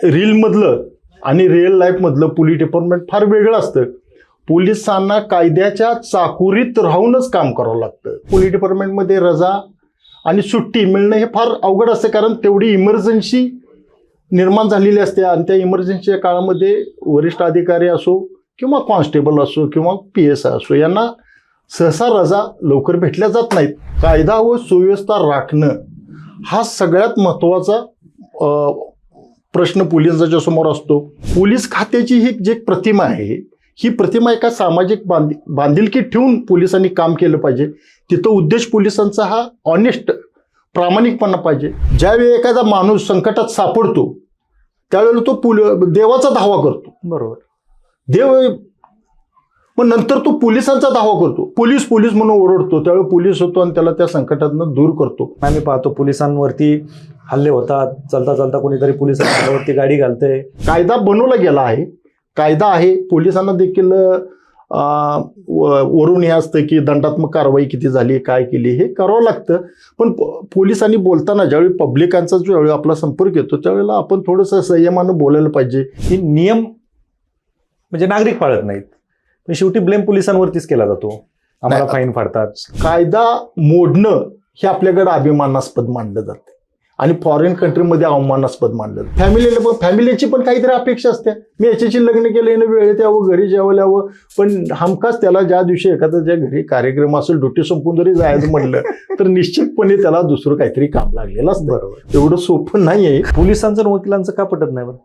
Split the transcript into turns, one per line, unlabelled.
रीलमधलं आणि real लाईफमधलं police department फार वेगळं असतं. पोलिसांना कायद्याच्या चाकुरीत राहूनच काम करावं लागतं. पोलीस डिपार्टमेंटमध्ये रजा आणि सुट्टी मिळणं हे फार अवघड असतं, कारण तेवढी इमर्जन्सी निर्माण झालेली असते आणि त्या इमर्जन्सीच्या काळामध्ये वरिष्ठ अधिकारी असो किंवा कॉन्स्टेबल असो किंवा PSI असो यांना सहसा रजा लवकर भेटल्या जात नाहीत. कायदा व सुव्यवस्था राखणं हा सगळ्यात महत्त्वाचा प्रश्न पोलिसांच्या समोर असतो. पोलीस खात्याची ही जी प्रतिमा आहे, ही प्रतिमा एका सामाजिक बांधिलकी ठेवून पोलिसांनी काम केलं पाहिजे. तिथं उद्देश पोलिसांचा हा ऑनेस्ट प्रामाणिकपणा पाहिजे. ज्यावेळी एखादा माणूस संकटात सापडतो त्यावेळेला तो देवाचा धावा करतो.
बरोबर.
देव मग नंतर तो पोलिसांचा धावा करतो. पोलीस पोलीस म्हणून ओरडतो. त्यावेळी पोलीस होतो आणि त्याला त्या संकटातून दूर करतो.
आम्ही पाहतो पोलिसांवरती हल्ले होतात. चालता चालता कोणीतरी पोलिसांवरती गाडी घालतंय.
कायदा बनवला गेला आहे, कायदा आहे. पोलिसांना देखील वरून हे असतं की दंडात्मक कारवाई किती झाली, काय केली, हे करावं लागतं. पण पोलिसांनी बोलताना ज्यावेळी पब्लिकांचा ज्यावेळी आपला संपर्क येतो त्यावेळेला आपण थोडंसं संयमानं बोलायला पाहिजे.
की नियम म्हणजे नागरिक पाळत नाहीत, पण शेवटी ब्लेम पोलिसांवरतीच केला जातो. आम्हाला फाईन फाडतात.
कायदा मोडणं हे आपल्याकडे अभिमानास्पद मानलं जातं आणि फॉरेन कंट्रीमध्ये अवमानास्पद मानलं जातं. फॅमिलीची पण काहीतरी अपेक्षा असते. मी याच्याशी लग्न केलं, यानं वेळेत यावं, घरी जेवायला यावं, पण हमखास त्याला ज्या दिवशी एखादा ज्या घरी कार्यक्रम असेल, ड्युटी संपून जरी जायचं म्हणलं तर निश्चितपणे त्याला दुसरं काहीतरी काम लागलेलं असतं.
बरोबर.
एवढं सोपं नाही आहे.
पोलिसांचं आणि वकिलांचं का पटत नाही बरं?